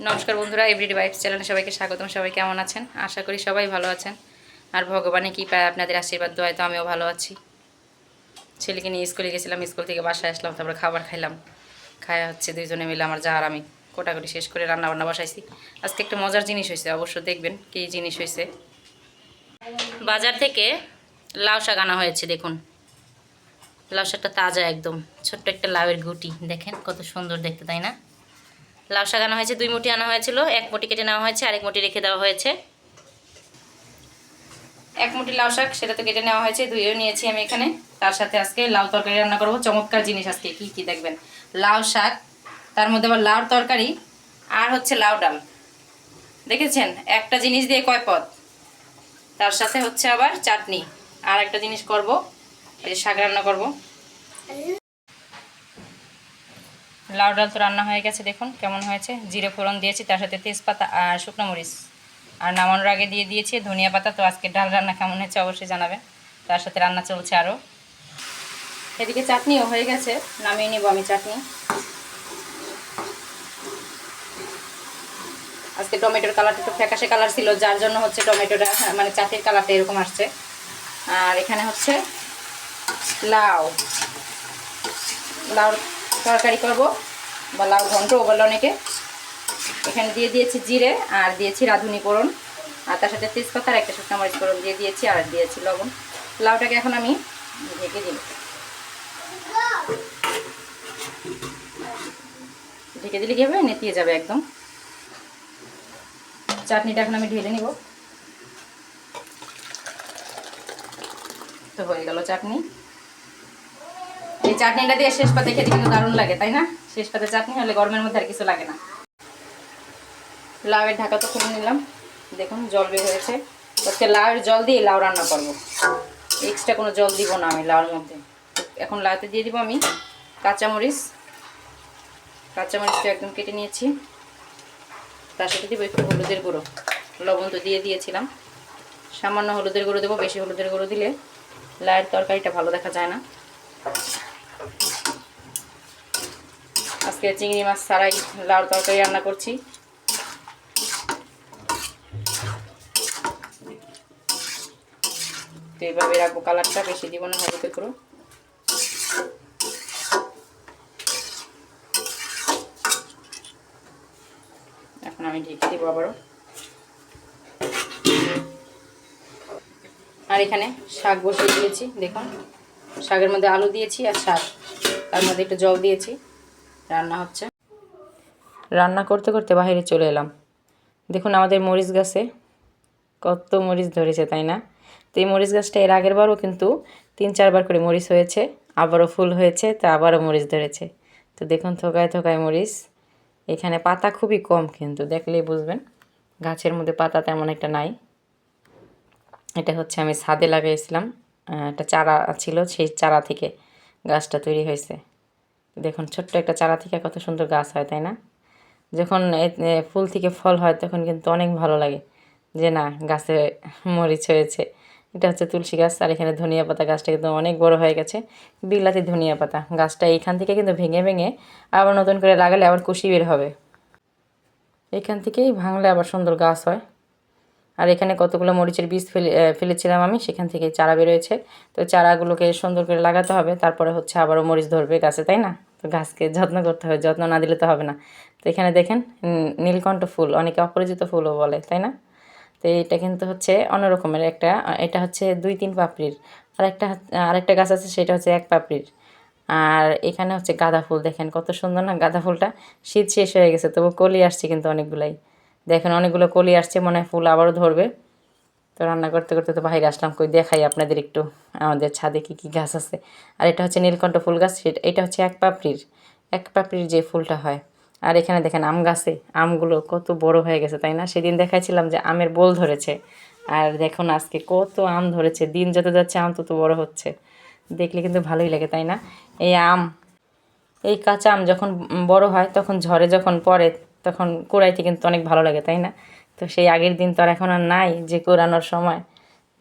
নমস্কার বন্ধুরা, everyday vibes চ্যানেলে সবাইকে স্বাগতম। সবাই কেমন আছেন? আশা করি সবাই ভালো আছেন। আর ভগবানে কি পায় আপনাদের আশীর্বাদ দোয়ায় তো আমিও ভালো আছি। ছেলেকে নিয়ে স্কুলে গেছিলাম, স্কুল থেকে বাসায় আসলাম, তারপরে খাবার খাইলাম। খাওয়া হচ্ছে দুইজনে মিলে, আমার যা আর আমি কোটাকুটি শেষ করে রান্না বান্না বসাইছি। আজকে একটা মজার জিনিস হয়েছে, অবশ্য দেখবেন কী জিনিস হয়েছে। বাজার থেকে লাউ শাক আনা হয়েছে। দেখুন লাউ শাকটা তাজা একদম, ছোট্ট একটা লাউয়ের গুটি, দেখেন কত সুন্দর দেখতে, তাই না? লাউ শাক আনা হয়েছে, 2 মুঠি আনা হয়েছিল, 1 মুঠি কেটে নেওয়া হয়েছে, আরেক মুঠি রেখে দেওয়া হয়েছে। 1 মুঠি লাউ শাক সেটা তো কেটে নেওয়া হয়েছে, ধুয়েও নিয়েছি আমি এখানে। তার সাথে আজকে লাউ তরকারি রান্না করবো। চমৎকার জিনিস আজকে কি কি দেখবেন। লাউ শাক, তার মধ্যে আবার লাউর তরকারি, আর হচ্ছে লাউ ডাল। দেখেছেন একটা জিনিস দিয়ে কয় পদ। তার সাথে হচ্ছে আবার চাটনি। আর একটা জিনিস করব, এই শাক রান্না করব। লাউ ডাল তো রান্না হয়ে গেছে, দেখুন কেমন হয়েছে। জিরে ফোড়ন দিয়েছি, তার সাথে তেজপাতা আর শুকনো মরিচ, আর নামানোর আগে দিয়ে দিয়েছি ধনিয়া পাতা। তো আজকে ডাল রান্না কেমন হয়েছে অবশ্যই জানাবেন। তার সাথে রান্না চলছে আরও। এদিকে চাটনিও হয়ে গেছে, নামিয়ে নিব আমি চাটনি। আজকে টমেটোর কালারটা একটু ফ্যাকাশে কালার ছিল, যার জন্য হচ্ছে টমেটোটা মানে চাটনির কালারটা এরকম আসছে। আর এখানে হচ্ছে লাউ লাউ তরকারি করব, বা লাউ ঘন্টও বলে অনেকে। এখানে দিয়ে দিয়েছি জিরে, আর দিয়েছি রাঁধুনি ফোড়ন, আর তার সাথে তেজপাতা আর একটা শুকনো মরিচ ফোড়ন দিয়ে দিয়েছি, আর দিয়েছি লবণ। লাউটাকে এখন আমি ঢেকে দিই। ঢেকে দিলে কী হবে, নেতিয়ে যাবে একদম। চাটনিটা এখন আমি ঢেলে নিব। তো হয়ে গেল চাটনি। এই চাটনিটা দিয়ে শেষ পাতে খেতে কিন্তু দারুণ লাগে, তাই না? শেষ পাতে চাটনি হলে গরমের মধ্যে আর কিছু লাগে না। লাউয়ের ঢাকা তো খুলে নিলাম, দেখুন জল বের হয়েছে। আজকে লাউয়ের জল দিয়ে লাউ রান্না করব, এক্সট্রা কোনো জল দিব না আমি লাউর মধ্যে। এখন লাউতে দিয়ে দিব আমি কাঁচামরিচ। কাঁচামরিচটা একদম কেটে নিয়েছি। তার সাথে দিব একটু হলুদের গুঁড়ো। লবণ তো দিয়ে দিয়েছিলাম, সামান্য হলুদের গুঁড়ো দেবো। বেশি হলুদের গুঁড়ো দিলে লাউয়ের তরকারিটা ভালো দেখা যায় না। আজকে চিংড়ি মাছ ছাড়াই লাউর তরকারি রান্না করছি। তো এইভাবে রাখবো, কালারটা বেশি দিব না হলুদের গুঁড়ো। এখন আমি ঢেকে দিব আবারও। আর এখানে শাক বসিয়ে দিয়েছি, দেখুন শাকের মধ্যে আলু দিয়েছি আর শাক, তার মধ্যে একটু জল দিয়েছি, রান্না হচ্ছে। রান্না করতে করতে বাইরে চলে এলাম। দেখুন আমাদের মরিচ গাছে কত মরিচ ধরেছে, তাই না? তো এই মরিচ গাছটা এর আগের বারও কিন্তু 3-4 বার করে মরিচ হয়েছে, আবারও ফুল হয়েছে, তা আবারও মরিচ ধরেছে। তো দেখুন থোকায় থোকায় মরিচ। এখানে পাতা খুবই কম, কিন্তু দেখলেই বুঝবেন গাছের মধ্যে পাতা তেমন একটা নাই। এটা হচ্ছে আমি ছাদে লাগাইছিলাম, একটা চারা ছিল, সেই চারা থেকে গাছটা তৈরি হয়েছে। দেখুন ছোট্ট একটা চারা থেকে কত সুন্দর গাছ হয়, তাই না? যখন ফুল থেকে ফল হয় তখন কিন্তু অনেক ভালো লাগে যে না গাছে মরিচ হয়েছে। এটা হচ্ছে তুলসী গাছ, আর এখানে ধনিয়া পাতা। গাছটা কিন্তু অনেক বড় হয়ে গেছে, বিলাতি ধনিয়া পাতা। গাছটা এইখান থেকে কিন্তু ভেঙে ভেঙে আবার নতুন করে লাগালে আবার কুশি বের হবে। এখান থেকেই ভাঙলে আবার সুন্দর গাছ হয়। আর এখানে কতগুলো মরিচের বীজ ফেলেছিলাম আমি, সেখান থেকে চারা বেরোয়েছে। তো চারাগুলোকে সুন্দর করে লাগাতে হবে, তারপরে হচ্ছে আবারও মরিচ ধরবে গাছে, তাই না? তো গাছকে যত্ন করতে হবে, যত্ন না দিলে তো হবে না। তো এখানে দেখেন নীলকণ্ঠ ফুল, অনেকে অপরাজিত ফুলও বলে, তাই না? তো এটা কিন্তু হচ্ছে অন্যরকমের একটা, এটা হচ্ছে 2-3 পাপড়ির। আরেকটা গাছ আছে, সেটা হচ্ছে 1 পাপড়ির। আর এখানে হচ্ছে গাঁদা ফুল, দেখেন কত সুন্দর না গাঁদা ফুলটা। শীত শেষ হয়ে গেছে, তবু কলি আসছে কিন্তু অনেকগুলাই। দেখেন অনেকগুলো কলি আসছে, মনে হয় ফুল আবারও ধরবে। তো রান্না করতে করতে তো বাইরে আসলাম, কই দেখাই আপনাদের একটু আমাদের ছাদে কী কী গাছ আছে। আর এটা হচ্ছে নীলকণ্ঠ ফুল গাছ, এটা হচ্ছে 1 পাপড়ির যে ফুলটা হয়। আর এখানে দেখেন আম গাছে আমগুলো কত বড় হয়ে গেছে, তাই না? সেদিন দেখাইছিলাম যে আমের বোল ধরেছে, আর দেখুন আজকে কত আম ধরেছে। দিন যত যাচ্ছে আম তত বড় হচ্ছে, দেখলে কিন্তু ভালোই লাগে, তাই না? এই কাঁচা আম যখন বড় হয়, তখন ঝড়ে যখন পড়ে, তখন কুড়াইতে কিন্তু অনেক ভালো লাগে, তাই না? তো সেই আগের দিন তো আর এখন আর নাই যে কুড়ানোর সময়।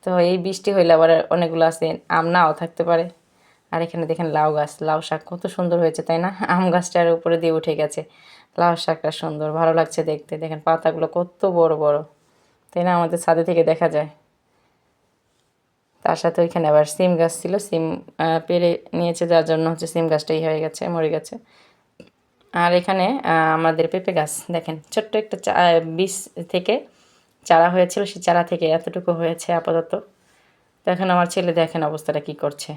তো এই বৃষ্টি হইলে আবার অনেকগুলো আছে আম নাও থাকতে পারে। আর এখানে দেখেন লাউ গাছ, লাউ শাক কত সুন্দর হয়েছে তাই না? আম গাছটার উপরে দিয়ে উঠে গেছে। লাউ শাকটা সুন্দর, ভালো লাগছে দেখতে। দেখেন পাতাগুলো কত বড় বড় তাই না? আমাদের ছাদে থেকে দেখা যায়। তার সাথে ওইখানে আবার সিম গাছ ছিল, সিম পেরে নিয়েছে, যার জন্য হচ্ছে সিম গাছটাই হয়ে গেছে, মরে গেছে। আর এখানে আমাদের পেঁপে গাছ দেখেন, ছোট্ট একটা বীজ থেকে চারা হয়েছিল, সেই চারা থেকে এতটুকু হয়েছে আপাতত। তো এখন আমার ছেলে দেখেন অবস্থাটা কি করছে,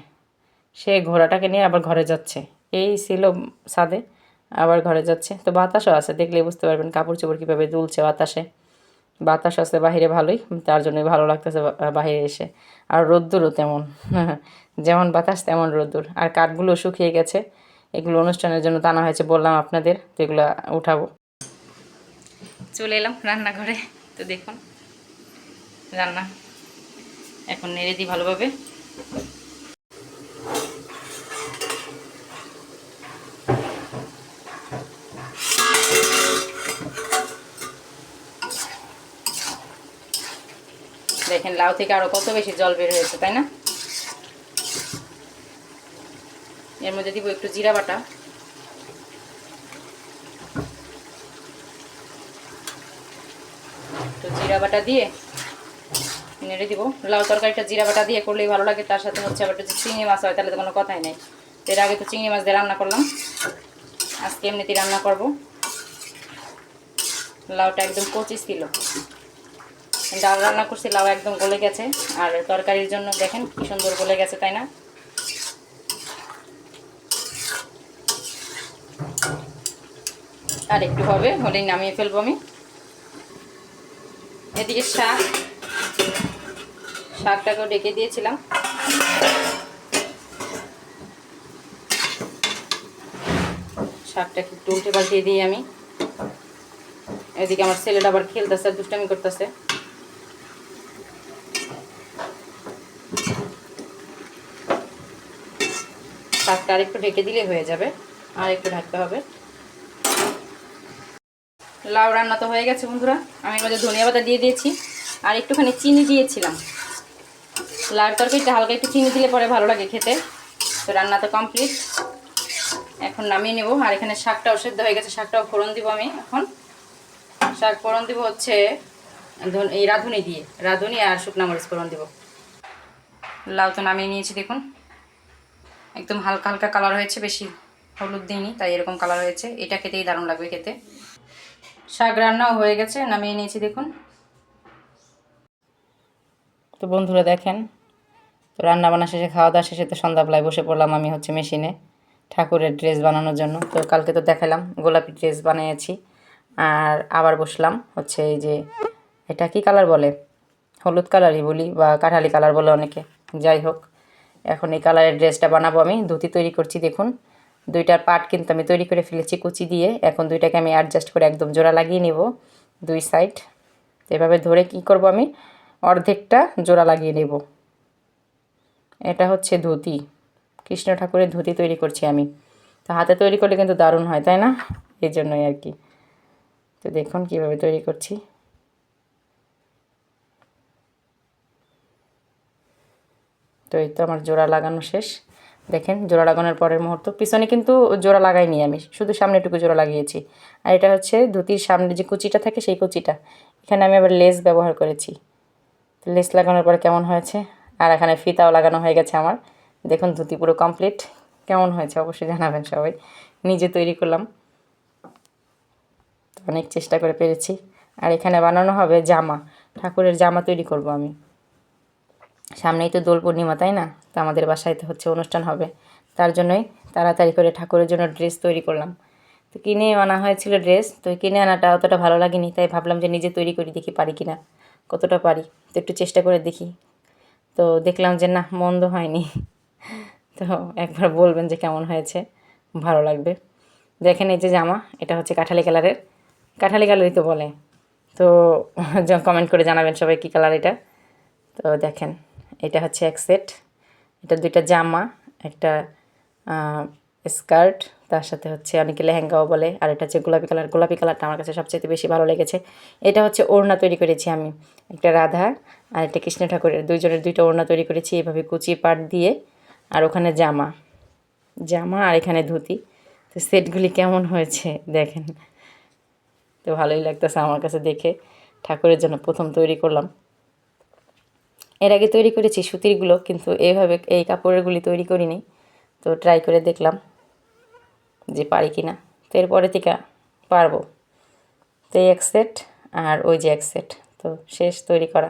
সে ঘোড়াটাকে নিয়ে আবার ঘরে যাচ্ছে। এই ছিল ছাদে, আবার ঘরে যাচ্ছে। তো বাতাসও আছে, দেখলেই বুঝতে পারবেন কাপড় চোপড় কীভাবে দুলছে বাতাসে। বাতাস আছে বাহিরে ভালোই, তার জন্যই ভালো লাগতেছে বাহিরে এসে। আর রোদ্দুরও তেমন, যেমন বাতাস তেমন রোদ্দুর। আর কাঠগুলো শুকিয়ে গেছে, এগুলো অনুষ্ঠানের জন্য টানা হয়েছে বললাম আপনাদের, তো এগুলো উঠাবো। চলে এলাম রান্নাঘরে। তো দেখুন রান্না এখন নেড়ে দিই ভালোভাবে। দেখেন লাউ থেকে আরো কত বেশি জল বের হয়েছে তাই না? এর মধ্যে দিব একটু জিরা বাটা, তো জিরা বাটা দিয়ে নেড়ে দিব। লাউ তরকারিটা জিরা বাটা দিয়ে করলেই ভালো লাগে। তার সাথে হচ্ছে আবার যদি চিংড়ি মাছ হয় তাহলে তো কোনো কথাই নেই। এর আগে তো চিংড়ি মাছ দিয়ে রান্না করলাম, আজকে এমনিতেই রান্না করব। লাউটা একদম কচি ছিল, ডাল রান্না করছি, লাউ একদম গলে গেছে। আর তরকারির জন্য দেখেন কি সুন্দর গলে গেছে তাই না? আর একটু হবে, হলেই নামিয়ে ফেলবো আমি। এদিকে শাকটাকেও ডেকে দিয়েছিলাম। শাকটাকে একটু উল্টে পাল্টিয়ে দিই আমি। এদিকে আমার ছেলেটা আবার খেলতেছে, দুষ্টামি করতেছে। শাকটা আর একটু ঢেকে দিলে হয়ে যাবে, আর একটু ঢাকতে হবে। লাউ রান্না তো হয়ে গেছে বন্ধুরা। আমি মধ্যে ধনিয়া পাতা দিয়ে দিয়েছি, আর একটুখানি চিনি দিয়েছিলাম। লাউ তরকারিটা হালকা একটু চিনি দিলে পরে ভালো লাগে খেতে। তো রান্না তো কমপ্লিট, এখন নামিয়ে নেব। আর এখানে শাকটাও সেদ্ধ হয়ে গেছে, শাকটাও ফোড়ন দিব আমি এখন। শাক ফোড়ন দিব হচ্ছে এই রাঁধুনি দিয়ে, রাঁধুনি আর শুকনা মরিচ ফোড়ন দিব। লাউ তো নামিয়ে নিয়েছি, দেখুন একদম হালকা হালকা কালার হয়েছে, বেশি হলুদ দিইনি তাই এরকম কালার হয়েছে। এটা খেতেই দারুণ লাগবে খেতে। শাক রান্নাও হয়ে গেছে, নামিয়ে নিয়েছি দেখুন। তো বন্ধুরা দেখেন, তো রান্না বান্না শেষে খাওয়া দাওয়া শেষে তো সন্ধ্যাবেলায় বসে পড়লাম আমি হচ্ছে মেশিনে ঠাকুরের ড্রেস বানানোর জন্য। তো কালকে তো দেখালাম গোলাপি ড্রেস বানিয়েছি, আর আবার বসলাম হচ্ছে এই যে এটা কি কালার বলে, হলুদ কালারই বলি বা কাঠালি কালার বলে অনেকে, যাই হোক এখন এই কালারের ড্রেসটা বানাবো আমি। ধুতি তৈরি করছি দেখুন, দুইটার পার্ট কিন্তু আমি তৈরি করে ফেলেছি কুচি দিয়ে। এখন দুইটাকে আমি অ্যাডজাস্ট করে একদম জোড়া লাগিয়ে নেব দুই সাইড। এভাবে ধরে কি করব আমি অর্ধেকটা জোড়া লাগিয়ে নেব। এটা হচ্ছে ধুতি, কৃষ্ণ ঠাকুরের ধুতি তৈরি করছি আমি। তো হাতে তৈরি করলে কিন্তু দারুণ হয় তাই না? এই জন্যই আর কি। তো দেখুন কীভাবে তৈরি করছি। তো এই তো আমার জোড়া লাগানো শেষ। দেখেন জোড়া লাগানোর পরের মুহূর্ত, পিছনে কিন্তু জোড়া লাগাইনি আমি, শুধু সামনেটুকু জোড়া লাগিয়েছি। আর এটা হচ্ছে ধুতির সামনে যে কুচিটা থাকে সেই কুচিটা, এখানে আমি আবার লেস ব্যবহার করেছি। লেস লাগানোর পরে কেমন হয়েছে, আর এখানে ফিতাও লাগানো হয়ে গেছে আমার। দেখুন ধুতি পুরো কমপ্লিট। কেমন হয়েছে অবশ্যই জানাবেন সবাই। নিজে তৈরি করলাম, অনেক চেষ্টা করে পেরেছি। আর এখানে বানানো হবে জামা, ঠাকুরের জামা তৈরি করব আমি। সামনেই তো দোল পূর্ণিমা তাই না? তো আমাদের বাসায় তো হচ্ছে অনুষ্ঠান হবে, তার জন্যই তাড়াতাড়ি করে ঠাকুরের জন্য ড্রেস তৈরি করলাম। তো কিনে আনা হয়েছিল ড্রেস, তো কিনে আনাটা অতটা ভালো লাগেনি, তাই ভাবলাম যে নিজে তৈরি করি, দেখি পারি কিনা, কতটা পারি। তো একটু চেষ্টা করে দেখি। তো দেখলাম যে না, মন্দ হয়নি। তো একবার বলবেন যে কেমন হয়েছে, ভালো লাগবে। দেখেন এই যে জামা, এটা হচ্ছে কাঠালি কালারের, কাঠালি কালারই তো বলে। তো কমেন্ট করে জানাবেন সবাই কী কালার এটা। তো দেখেন এটা হচ্ছে এক সেট, এটা দুইটা জামা, একটা স্কার্ট, তার সাথে হচ্ছে অনেকে লেহেঙ্গাও বলে। আর এটা হচ্ছে গোলাপি কালার, গোলাপি কালারটা আমার কাছে সবচেয়ে বেশি ভালো লেগেছে। এটা হচ্ছে ওড়না তৈরি করেছি আমি, একটা রাধা আর একটা কৃষ্ণ ঠাকুরের, দুইজনের দুইটা ওড়না তৈরি করেছি এভাবে কুচি পাট দিয়ে, আর ওখানে জামা। জামা আর এখানে ধুতি। তো সেটগুলি কেমন হয়েছে দেখেন, তো ভালোই লাগতেছে আমার কাছে দেখে। ঠাকুরের জন্য প্রথম তৈরি করলাম। এর আগে তৈরি করেছি সুতিরগুলো, কিন্তু এইভাবে এই কাপড়েরগুলি তৈরি করিনি। তো ট্রাই করে দেখলাম যে পারি কি না। তো এরপরে থেকে পারবো। তো এই এক সেট আর ওই যে এক সেট, তো শেষ তৈরি করা।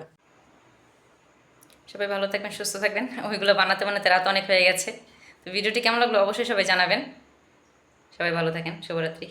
সবাই ভালো থাকবেন, সুস্থ থাকবেন। ওইগুলো বানাতে বানাতে রাত অনেক হয়ে গেছে। তো ভিডিওটি কেমন লাগলো অবশ্যই সবাই জানাবেন। সবাই ভালো থাকেন, শুভরাত্রি।